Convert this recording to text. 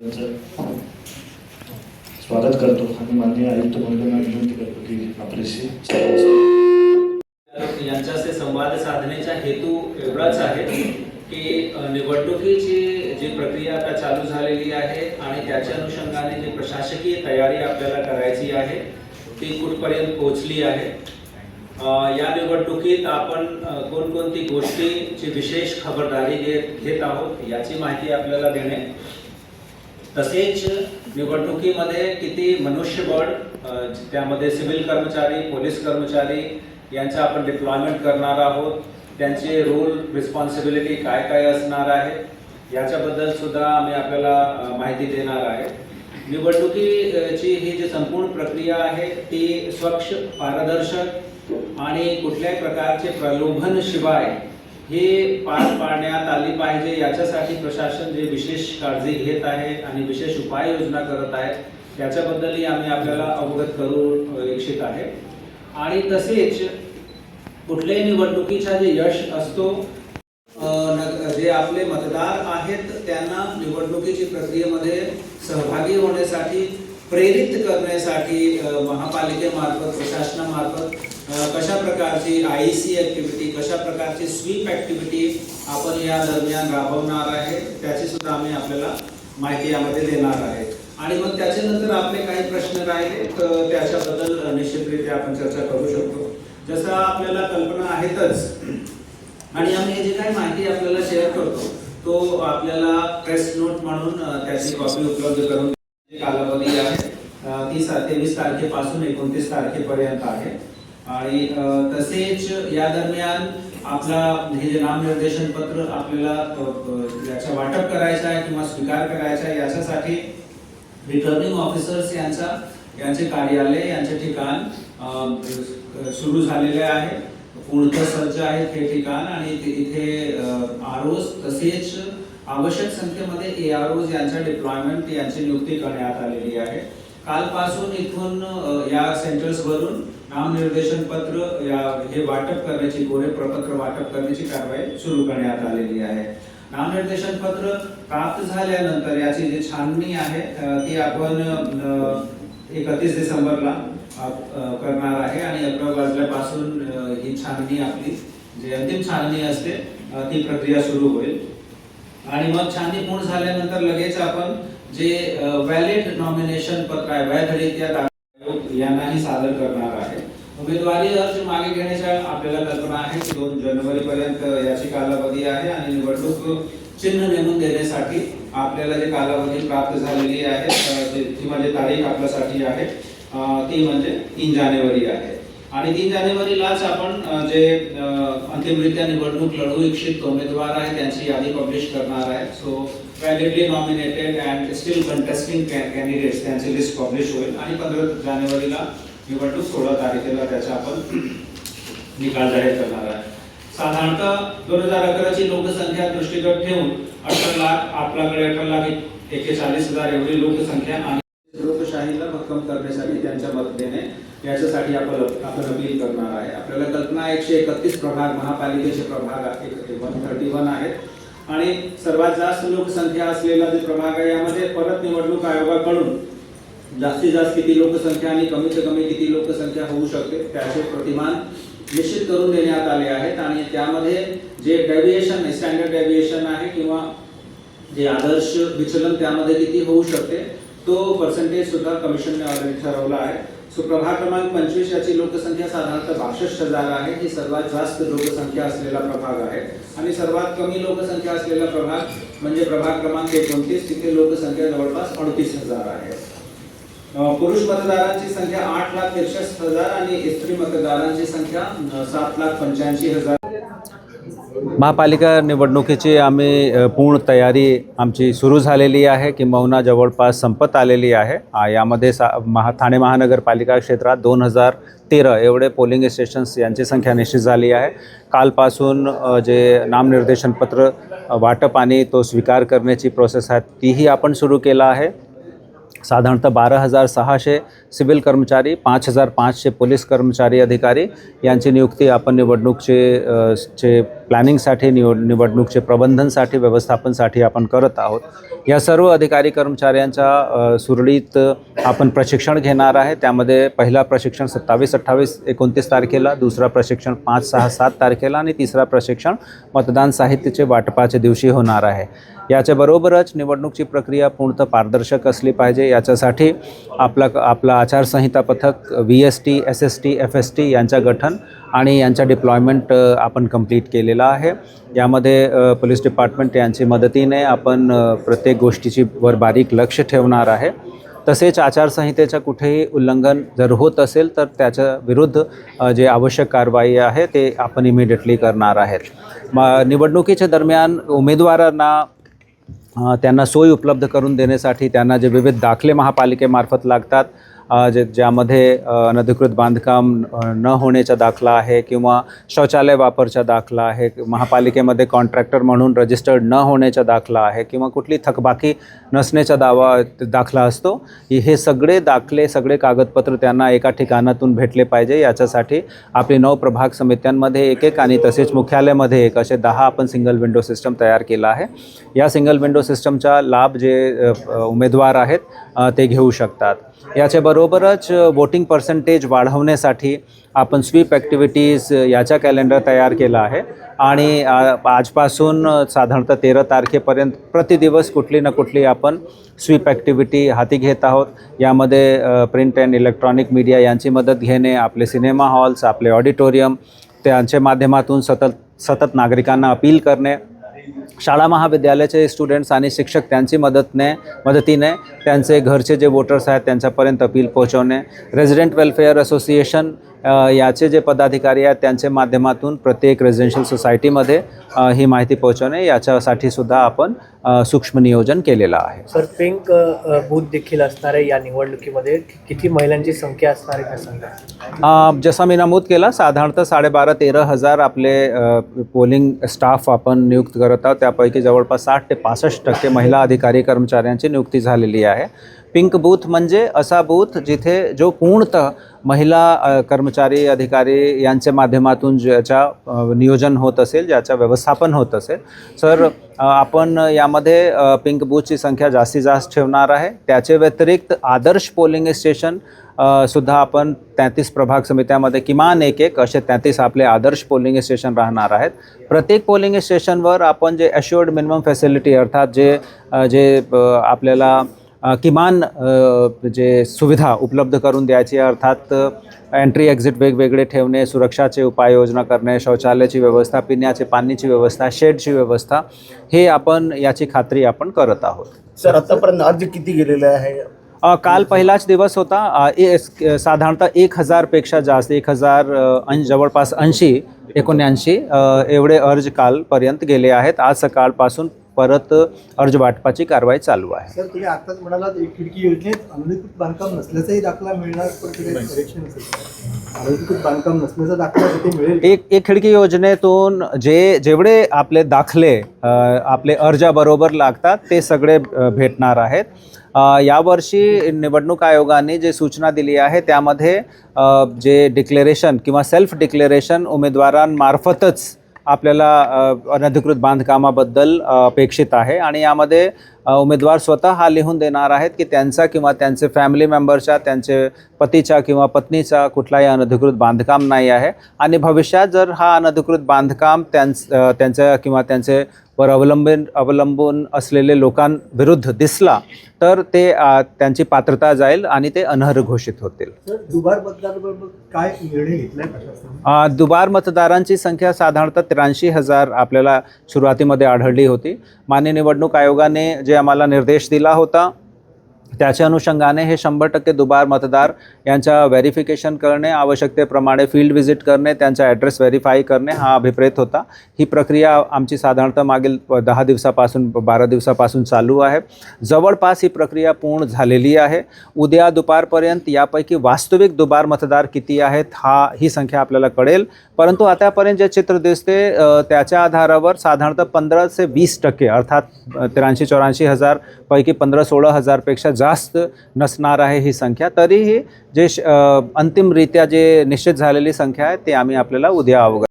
स्वागत करतो आणि माननीय आयुक्त महोदयांना विनंती करतो की आपल्याशी यांच्याशी संवाद साधण्याचा हेतू एवढाच आहे की निवडणुकीची जी प्रक्रिया आता चालू झालेली आहे आणि त्याच्या अनुषंगाने जी प्रशासकीय तयारी आपल्याला करायची आहे ती कुठपर्यंत पोहोचली आहे। या निवडणुकीत आपण कोणकोणती गोष्टीची विशेष खबरदारी घेत आहोत याची माहिती आपल्याला देणे, तसेच निवडणुकीमध्ये किती मनुष्यबळ त्यामध्ये सिव्हिल कर्मचारी, पोलीस कर्मचारी यांचा आपण डिप्लॉयमेंट करणार आहोत, त्यांचे रोल रिस्पॉन्सिबिलिटी काय काय असणार आहे याच्याबद्दल सुद्धा आम्ही आपल्याला माहिती देणार आहे। निवडणुकीची ही जी संपूर्ण प्रक्रिया आहे ती स्वच्छ, पारदर्शक आणि कुठल्याही प्रकारचे प्रलोभन शिवाय हे पार पाडण्यात आली पाहिजे याच्यासाठी प्रशासन जे विशेष काळजी घेत आहे आणि विशेष उपाययोजना करत आहे याच्याबद्दलही आम्ही आपल्याला अवगत करू इच्छित आहे। आणि तसेच कुठल्याही निवडणुकीचा जे यश असतो जे आपले मतदार आहेत त्यांना निवडणुकीची प्रक्रियेमध्ये सहभागी होण्यासाठी प्रेरित करण्यासाठी महापालिकेमार्फत, प्रशासनामार्फत कशा प्रकारची IEC ॲक्टिव्हिटी, कशा प्रकारची स्वीप ॲक्टिव्हिटी आपण या दरम्यान राबवणार आहे त्याची सुद्धा आम्ही आपल्याला माहिती यामध्ये देणार आहे। आणि मग त्याच्यानंतर आपले काही प्रश्न राहिले तर त्याच्याबद्दल निश्चितरित्या आपण चर्चा करू शकतो। जसं आपल्याला कल्पना आहेतच आणि आम्ही जे काही माहिती आपल्याला शेअर करतो तो आपल्याला प्रेस नोट म्हणून त्याची कॉपी उपलब्ध करून कालावधी आहे 23 तारखेपासून 29 तारखेपर्यंत आहे। आणि तसेच या दरम्यान आपला हे जे नामनिर्देशन पत्र आपल्याला याचा वाटप करायचा आहे किंवा स्वीकार करायचा आहे याच्यासाठी रिटर्निंग ऑफिसर्स यांचे कार्यालय, यांचे ठिकाण सुरू झालेले आहे, पूर्णतः सज्ज आहेत हे ठिकाण आणि इथे ROs तसेच आवश्यक संख्येमध्ये AROs यांच्या डिप्लॉयमेंट यांची नियुक्ती करण्यात आलेली आहे। कालपासून इथून या सेंटर्स वरून नामनिर्देशन पत्र हे वाटप करण्याची, कोरे प्रपत्र वाटप करण्याची कारवाई सुरू करण्यात आलेली आहे। नामनिर्देशन पत्र प्राप्त झाल्यानंतर याची जी छाननी आहे ती आपण 31 डिसेंबरला करणार आहे आणि 11 वाजल्यापासून ही छाननी, आपली जी अंतिम छाननी असते ती प्रक्रिया सुरू होईल। आणि मग छाननी पूर्ण झाल्यानंतर लगेच आपण जे व्हॅलिड नॉमिनेशन पत्र आहे, वैधरित्या यांनाही सादर करणार आहे। उमेदवारी अर्ज मागे घेण्याच्या आपल्याला कल्पना आहे की 2 जानेवारीपर्यंत याची कालावधी आहे आणि निवडणूक चिन्ह नेमून देण्यासाठी आपल्याला जे कालावधी प्राप्त झालेली आहे ती म्हणजे तारीख आपल्यासाठी आहे ती म्हणजे 3 जानेवारी आहे। आणि 3 जानेवारीलाच आपण जे अंतिमरित्या निवडणूक लढवू इच्छित उमेदवार आहेत त्यांची यादी पब्लिश करणार आहे। So validly nominated and still contesting candidates त्यांची लिस्ट पब्लिश होईल आणि 15 जानेवारीला निवडणूक 16 तारखेला त्याचा आपण निकाल जाहीर करणार आहे। साधारणतः 2011ची लोकसंख्या दृष्टीगत ठेवून 18 लाख, आपल्याकडे 18,41,000 एवढी लोकसंख्या आणि लोकशाहीला भक्कम करण्यासाठी त्यांच्या मत देणे याच्यासाठी आपण अपील करणार आहे। आपल्याला कल्पना 131 प्रभाग महापालिकेचे प्रभाग 131 आहेत आणि सर्वात जास्त लोकसंख्या असलेला जे प्रभाग आहे यामध्ये परत निवडणूक आयोगाकडून जास्तीत जास्त किती लोकसंख्या आणि कमीत कमी किती लोकसंख्या होऊ शकते त्याचे प्रतिमान निश्चित करून देण्यात आले आहेत। आणि त्यामध्ये जे डेव्हिएशन, स्टँडर्ड डेव्हिएशन आहे किंवा जे आदर्श विचलन त्यामध्ये किती होऊ शकते तो पर्सेंटेज सुद्धा कमिशनने ऑलरेडी ठरवला आहे। सो प्रभाग क्रमांक 25 याची लोकसंख्या साधारणतः 62,000 आहे, ही सर्वात जास्त लोकसंख्या असलेला प्रभाग आहे। आणि सर्वात कमी लोकसंख्या असलेला प्रभाग म्हणजे प्रभाग क्रमांक 29, तिथे लोकसंख्या जवळपास 38,000 आहे। पुरुष मतदारांची संख्या 8,63,000 आणि स्त्री मतदारांची संख्या 7,85,000। महापालिका निवडणुकीची आम्ही पूर्ण तयारी आमची सुरू झालेली आहे, किंबहुना जवळपास संपत आलेली आहे। यामध्ये ठाणे महानगरपालिका क्षेत्रात 2013 एवढे पोलिंग स्टेशन्स यांची संख्या निश्चित झाली आहे। कालपासून जे नामनिर्देशन पत्र वाटप आणि तो स्वीकार करण्याची प्रोसेस आहे तीही आपण सुरू केला आहे। साधारणतः 12,600 सिव्हिल कर्मचारी, 5,500 पोलीस कर्मचारी अधिकारी यांची नियुक्ती आपण निवडणूकचे प्लॅनिंगसाठी निवडणूकचे प्रबंधनसाठी व्यवस्थापनासाठी आपण करत आहोत. या सर्व अधिकारी कर्मचाऱ्यांच्या सुरळीत आपण प्रशिक्षण घेणार आहे. त्यामध्ये पहिला प्रशिक्षण 27, 28, 29 तारखेला, दुसरा प्रशिक्षण 5, 6, 7 तारखेला आणि तिसरा प्रशिक्षण मतदान साहित्याचे वाटपाच्या दिवशी होणार आहे. याच्याबरोबरच निवडणूकची प्रक्रिया पूर्णतः पारदर्शक असली पाहिजे. याच्यासाठी आपला आचारसंहिता पथक VST, SST, FST यांचं गठन आणि यांचा डिप्लॉयमेंट आपण कंप्लीट केलेला आहे. यामध्ये पोलीस डिपार्टमेंट यांची मदतीने आपण प्रत्येक गोष्टीची वर बारीक लक्ष ठेवणार आहे. तसेच आचारसंहितेचं कुठेही उल्लंघन जर होत असेल तर त्याच्या विरुद्ध जे आवश्यक कारवाई आहे ते आपण इमिडिएटली करणार आहेत. निवडणुकीच्या दरम्यान उमेदवारांना त्यांना सोयी उपलब्ध करून देण्यासाठी त्यांना जे विविध दाखले महापालिकेमार्फत लागतात, ज्यामध्ये अनधिकृत बांधकाम न होण्याचा दाखला आहे किंवा शौचालय वापरचा दाखला आहे, महापालिकेमध्ये कॉन्ट्रॅक्टर म्हणून रजिस्टर्ड न होण्याचा दाखला आहे किंवा कुठली थकबाकी नसण्याचा दाखला असतो, हे सगळे दाखले, सगळे कागदपत्र त्यांना एका ठिकाणातून भेटले पाहिजे. याच्यासाठी आपली 9 प्रभाग समित्यांमध्ये एक आणि तसेच मुख्यालयामध्ये एक असे 10 आपण सिंगल विंडो सिस्टम तयार केला आहे. या सिंगल विंडो सिस्टमचा लाभ जे उमेदवार आहेत ते घेऊ शकतात. याच्याबरोबरच वोटिंग पर्सेंटेज वाढवण्यासाठी आपण स्वीप ॲक्टिव्हिटीज याचा कॅलेंडर तयार केला आहे आणि आजपासून साधारणतः 13 तारखेपर्यंत प्रतिदिवस कुठली ना कुठली आपण स्वीप ॲक्टिव्हिटी हाती घेत आहोत. यामध्ये प्रिंट अँड इलेक्ट्रॉनिक मीडिया यांची मदत घेणे, आपले सिनेमा हॉल्स, आपले ऑडिटोरियम त्यांच्या माध्यमातून सतत नागरिकांना अपील करणे, शाळा महाविद्यालयाचे स्टुडंट्स आणि शिक्षक त्यांची मदतीने त्यांचे घरचे जे वोटर्स आहेत त्यांच्यापर्यंत अपील पोहोचवणे, रेझिडेंट वेलफेअर असोसिएशन याचे जे पदाधिकारी आहेत त्यांच्या माध्यमातून प्रत्येक रेझिडेन्शियल सोसायटीमध्ये ही माहिती पोहोचवणे, याच्यासाठी सुद्धा आपण सूक्ष्म नियोजन केलेलं आहे. सर, पिंक बूथ देखील असणार आहे या निवडणुकीमध्ये. किती महिलांची संख्या असणार आहे त्या सांगा. जसं मी नमूद केलं, साधारणतः 12,500-13 हजार आपले पोलिंग स्टाफ आपण नियुक्त करत आहोत. त्यापैकी जवळपास 60 ते 65% महिला अधिकारी कर्मचाऱ्यांची नियुक्ती झालेली आहे. पिंक बूथ म्हणजे असा बूथ जिथे जो पूर्णतः महिला कर्मचारी अधिकारी यांच्या माध्यमातून ज्याच्या नियोजन होत असेल, ज्याचं व्यवस्थापन होत असेल. सर, आपण यामध्ये पिंक बूथची संख्या जास्तीत जास्त ठेवणार आहे. त्याचे व्यतिरिक्त आदर्श पोलिंग स्टेशन सुद्धा आपण 33 प्रभाग समित्यामध्ये किमान एक असे 33 आपले आदर्श पोलिंग स्टेशन राहणार आहेत. प्रत्येक पोलिंग स्टेशनवर आपण जे अश्युअर्ड मिनिमम फॅसिलिटी अर्थात जे आपल्याला किमान जे सुविधा उपलब्ध करून द्यायची, अर्थात एंट्री एक्झिट वेगवेगळे ठेवणे, सुरक्षाचे उपाययोजना करणे, शौचालयाची व्यवस्था, पिण्याची पाण्याची व्यवस्था, शेडची व्यवस्था, हे आपण याची खात्री आपण करत आहोत. सर, आतापर्यंत अर्ज किती गेलेले आहे? काल पहिलाच दिवस होता. साधारणतः 1,000पेक्षा जास्त, 1,000 जवळपास 80-79 एवढे अर्ज कालपर्यंत गेले आहेत. आज सकाळपासून परत अर्ज वाटपाची कारवाई चालू आहे. सर, तुम्ही आताच म्हणालात एक खिडकी योजनेत अनधिकृत बांधकाम नसल्याचाही दाखला मिळणार, पण करेक्शन असेल अनधिकृत बांधकाम नसल्याचा दाखला तिथे मिळेल. एक खिडकी योजनेतून जेवढे आपले दाखले आपले अर्जाबरोबर लागतात ते सगळे भेटणार आहेत. यावर्षी निवडणूक आयोगाने जे सूचना दिली आहे त्यामध्ये जे डिक्लेरेशन किंवा सेल्फ डिक्लेरेशन उमेदवारांमार्फतच आपल्याला अनधिकृत बांधकामाबद्दल अपेक्षित आहे आणि यामध्ये उमेदवार स्वतः हा लिहून देणार आहेत की त्यांचा किंवा त्यांचे फॅमिली मेंबरच्या, त्यांचे पतीचा किंवा पत्नीचा कुठलाही अनधिकृत बांधकाम नाही आहे आणि भविष्यात जर हा अनधिकृत बांधकाम त्यांच्या किंवा त्यांच्यावर अवलंबून असलेले लोकांविरुद्ध दिसला तर ते त्यांची पात्रता जाईल आणि ते अनर्ह घोषित होतील. सर, दुबार मतदाराबरोबर काय निर्णय घेतलाय प्रशासनाने? दुबार मतदारांची संख्या साधारणतः 83,000 आपल्याला सुरुवातीमध्ये आढळली होती. माननीय निवडणूक आयोगाने जे आम्हाला निर्देश दिला होता त्याच्या अनुषंगाने हे 100% दुबार मतदार यांचा व्हेरिफिकेशन करणे, आवश्यकतेप्रमाणे फील्ड व्हिजिट करणे, त्यांचा ॲड्रेस व्हेरीफाय करणे हा अभिप्रेत होता. ही प्रक्रिया आमची साधारणतः मागील 10 दिवसापासून 12 दिवसापासून चालू आहे. जवळपास ही प्रक्रिया पूर्ण झालेली आहे. उद्या दुपारपर्यंत यापैकी वास्तविक दुबार मतदार किती आहेत ही संख्या आपल्याला कळेल. परंतु आतापर्यंत जे चित्र दिसते त्याच्या आधारावर साधारणतः 15 ते 20% अर्थात 83-84 हजार पैकी 15-16 हजारपेक्षा जास्त नसणार आहे ही संख्या. तरीही जे अंतिमरित्या जे निश्चित झालेली संख्या आहे ते आम्ही आपल्याला उद्या अवगत